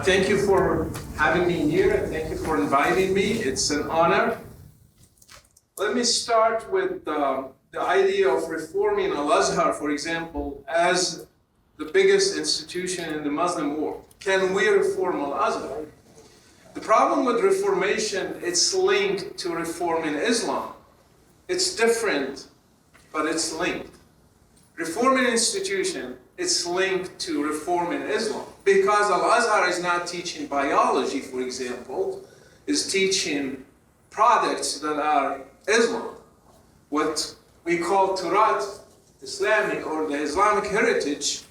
Thank you for having me here and thank you for inviting me. It's an honor. Let me start with the idea of reforming Al-Azhar, for example, as the biggest institution in the Muslim world. Can we reform Al-Azhar? The problem with reformation, it's linked to reforming Islam. It's different, but it's linked. Reforming institution, it's linked to reforming Islam. Because Al-Azhar is not teaching biology, for example, is teaching products that are Islam. What we call Turat Islamic or the Islamic heritage,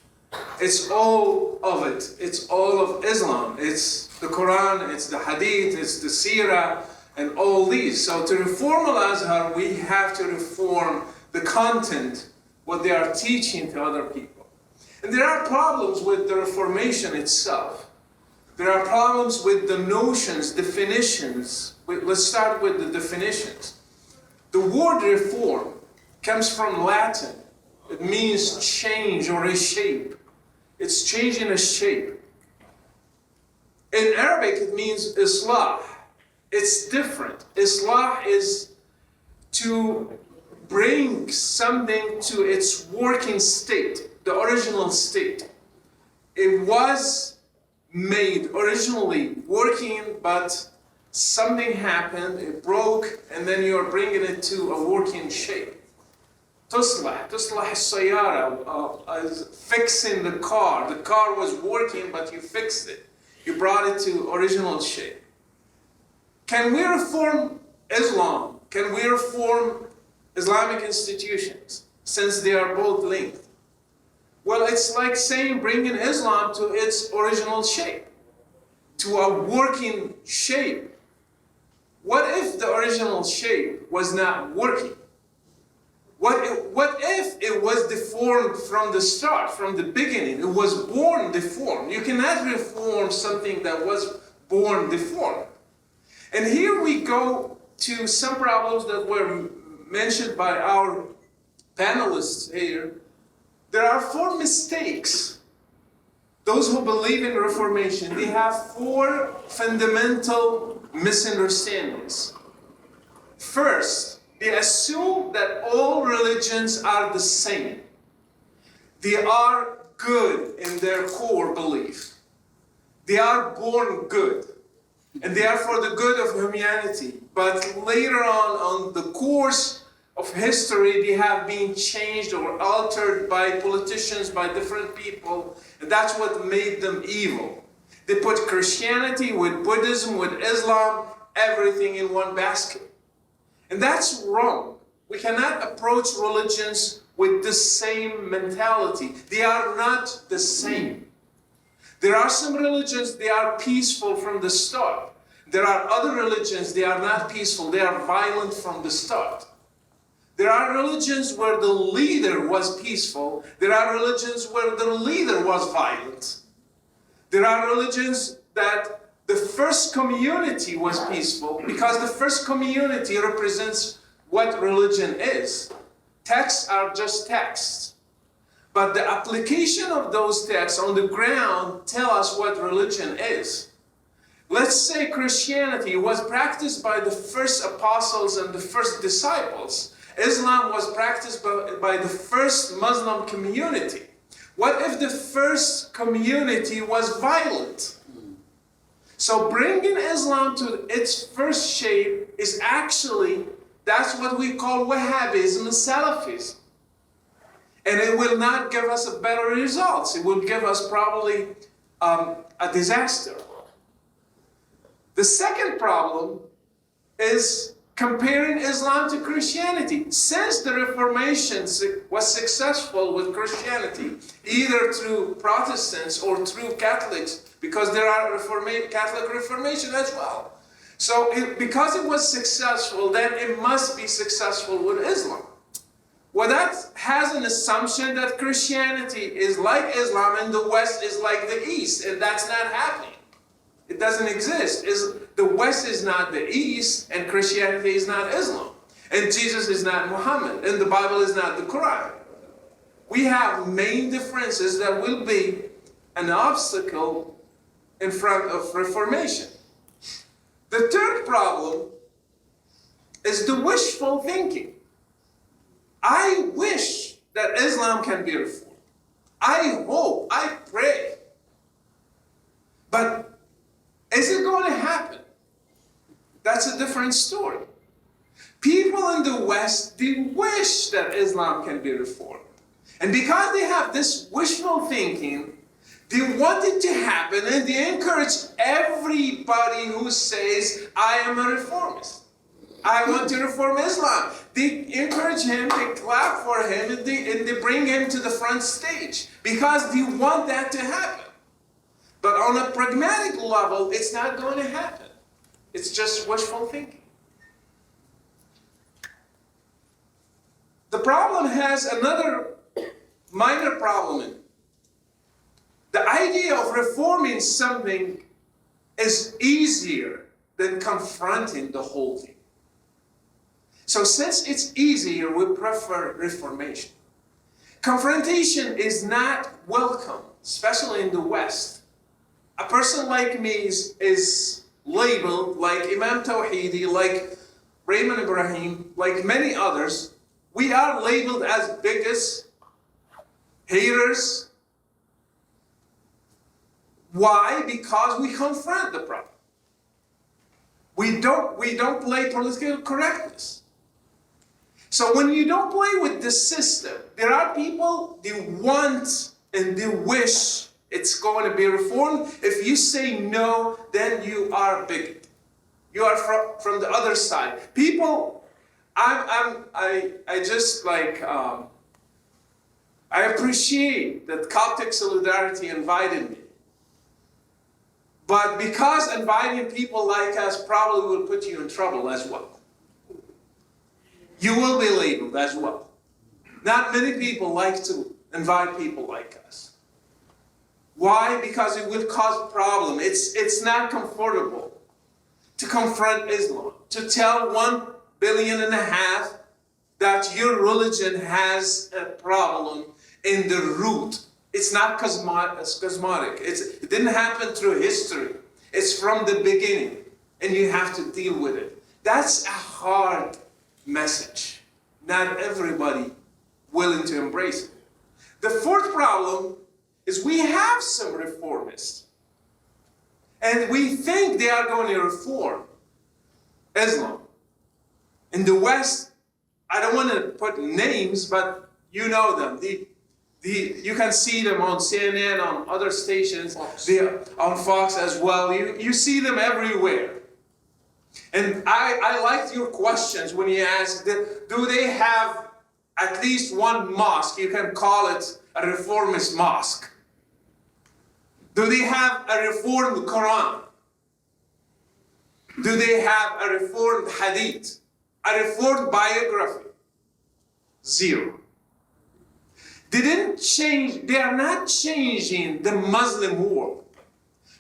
it's all of it. It's all of Islam. It's the Quran, it's the Hadith, it's the Seerah, and all these. So to reform Al-Azhar, we have to reform the content, what they are teaching to other people. And there are problems with the Reformation itself. There are problems with the notions, definitions. Let's start with the definitions. The word reform comes from Latin. It means change or reshape. It's changing a shape. In Arabic, it means islah. It's different. Islah is to bring something to its working state, the original state. It was made originally working, but something happened, it broke, and then you're bringing it to a working shape. Tuslah as-sayyara, is fixing the car. The car was working, but you fixed it. You brought it to original shape. Can we reform Islam? Can we reform Islamic institutions, since they are both linked? Well, it's like saying bringing Islam to its original shape, to a working shape. What if the original shape was not working? What if it was deformed from the start, from the beginning? It was born deformed. You cannot reform something that was born deformed. And here we go to some problems that were mentioned by our panelists here. There are 4 mistakes. Those who believe in Reformation, they have 4 fundamental misunderstandings. First, they assume that all religions are the same. They are good in their core belief. They are born good. And they are for the good of humanity. But later on the course of history, they have been changed or altered by politicians, by different people. And that's what made them evil. They put Christianity with Buddhism, with Islam, everything in one basket. And that's wrong. We cannot approach religions with the same mentality. They are not the same. There are some religions, they are peaceful from the start. There are other religions, they are not peaceful, they are violent from the start. There are religions where the leader was peaceful. There are religions where the leader was violent. There are religions that the first community was peaceful because the first community represents what religion is. Texts are just texts. But the application of those texts on the ground tell us what religion is. Let's say Christianity was practiced by the first apostles and the first disciples. Islam was practiced by the first Muslim community. What if the first community was violent? So bringing Islam to its first shape is actually, that's what we call Wahhabism and Salafism. And it will not give us a better results. It will give us probably a disaster. The second problem is comparing Islam to Christianity. Since the Reformation was successful with Christianity, either through Protestants or through Catholics, because there are Catholic Reformation as well. So because it was successful, then it must be successful with Islam. Well, that has an assumption that Christianity is like Islam and the West is like the East, and that's not happening. It doesn't exist. The West is not the East, and Christianity is not Islam. And Jesus is not Muhammad, and the Bible is not the Quran. we have main differences that will be an obstacle in front of reformation. The third problem is the wishful thinking. I wish that Islam can be reformed. I hope, I pray. But is it going to happen? That's a different story. People in the West, they wish that Islam can be reformed. And because they have this wishful thinking, they want it to happen, and they encourage everybody who says, I am a reformist. I want to reform Islam. They encourage him, they clap for him, and they bring him to the front stage because they want that to happen. But on a pragmatic level, it's not going to happen. It's just wishful thinking. The problem has another minor problem in it. The idea of reforming something is easier than confronting the whole thing. So since it's easier, we prefer reformation. Confrontation is not welcome, especially in the West. A person like me is labeled like Imam Tawhidi, like Raymond Ibrahim, like many others. We are labeled as bigots, haters. Why? Because we confront the problem. We don't play political correctness. So when you don't play with the system, there are people, they want and they wish it's going to be reformed. If you say no, then you are a bigot. You are from the other side. People, I appreciate that Coptic Solidarity invited me. But because inviting people like us probably will put you in trouble as well. You will be labeled as well. Not many people like to invite people like us. Why? Because it will cause a problem. It's not comfortable to confront Islam, to tell 1.5 billion that your religion has a problem in the root. It's not cosmetic. It didn't happen through history. It's from the beginning, and you have to deal with it. That's a hard message. Not everybody willing to embrace it. The fourth problem is we have some reformists, and we think they are going to reform Islam. In the West, I don't want to put names, but you know them. You can see them on CNN, on other stations, on Fox as well. You see them everywhere. And I liked your questions when you asked, do they have at least one mosque? You can call it a reformist mosque. Do they have a reformed Quran? Do they have a reformed hadith? A reformed biography? Zero. They are not changing the Muslim world.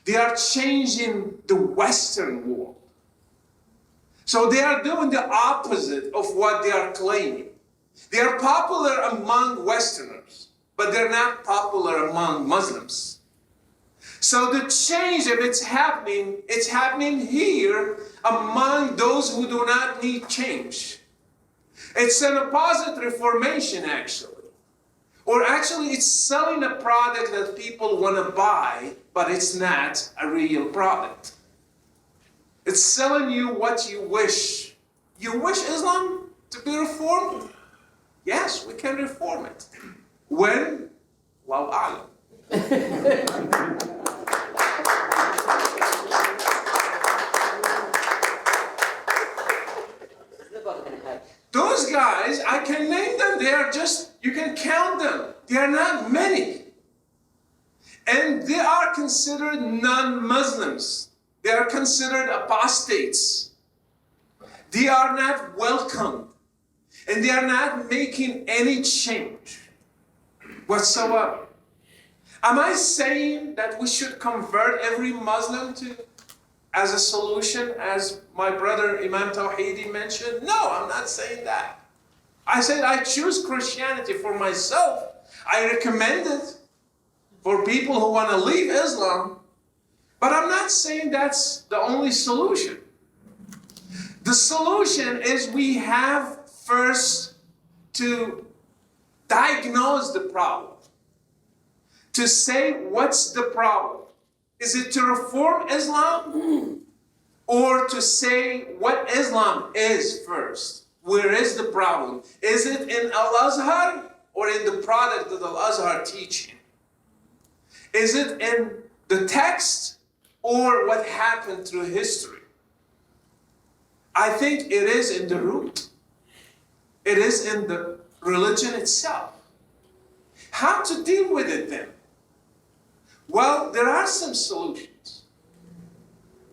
They are changing the Western world. So they are doing the opposite of what they are claiming. They are popular among Westerners, but they're not popular among Muslims. So the change, if it's happening here among those who do not need change. It's an opposite reformation, actually. Or actually, it's selling a product that people want to buy, but it's not a real product. It's selling you what you wish. You wish Islam to be reformed? Yes, we can reform it. When? Wallahu a'lam. Those guys, I can name them. They are just, you can count them. They are not many. And they are considered non-Muslims. They are considered apostates. They are not welcomed. And they are not making any change whatsoever. Am I saying that we should convert every Muslim as a solution, as my brother Imam Tawhidi mentioned? No, I'm not saying that. I said I choose Christianity for myself. I recommend it for people who want to leave Islam. But I'm not saying that's the only solution. The solution is we have first to diagnose the problem. To say, what's the problem? Is it to reform Islam? Or to say what Islam is first? Where is the problem? Is it in Al-Azhar or in the product of the Al-Azhar teaching? Is it in the text or what happened through history? I think it is in the root. It is in the religion itself. How to deal with it then? Well, there are some solutions.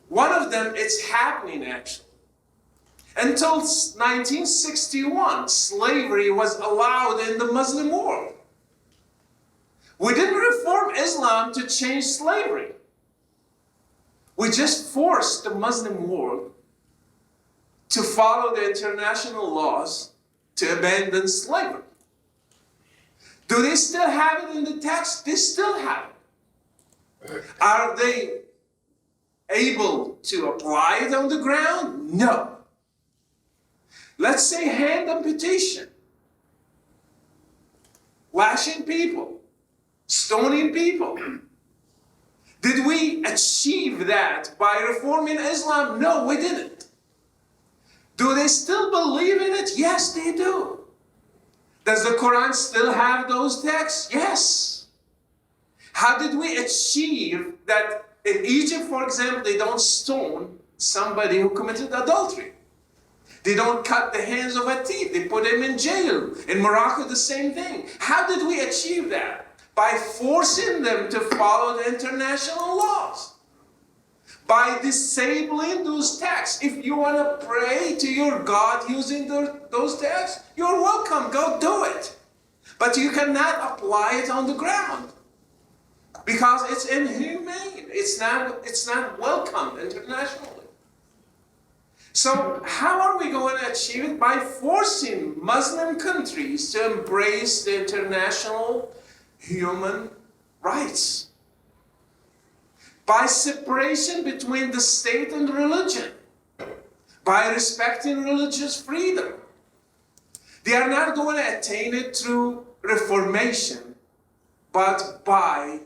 One of them, it's happening actually. Until 1961, slavery was allowed in the Muslim world. We didn't reform Islam to change slavery. We just forced the Muslim world to follow the international laws to abandon slavery. Do they still have it in the text? They still have it. Are they able to apply it on the ground? No. Let's say hand amputation, lashing people, stoning people. Did we achieve that by reforming Islam? No, we didn't. Do they still believe in it? Yes, they do. Does the Quran still have those texts? Yes. How did we achieve that in Egypt, for example, they don't stone somebody who committed adultery? They don't cut the hands of a thief. They put him in jail. In Morocco, the same thing. How did we achieve that? By forcing them to follow the international laws. By disabling those texts. If you want to pray to your God using those texts, you're welcome. Go do it. But you cannot apply it on the ground. Because it's inhumane. It's not welcome internationally. So how are we going to achieve it? By forcing Muslim countries to embrace the international human rights. By separation between the state and religion. By respecting religious freedom. They are not going to attain it through reformation, but by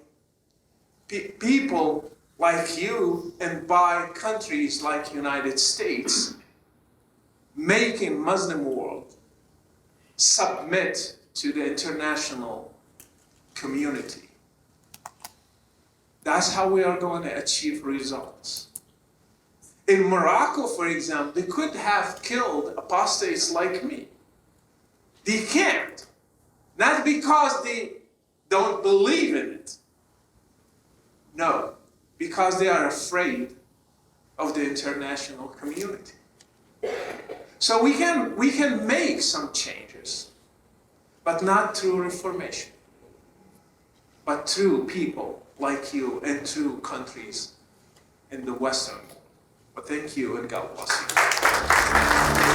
people like you and by countries like United States making Muslim world submit to the international community. That's how we are going to achieve results. In Morocco, for example, they could have killed apostates like me. They can't. Not because they don't believe in it. No. Because they are afraid of the international community. So we can make some changes, but not through reformation, but through people like you and through countries in the Western world. But thank you and God bless you.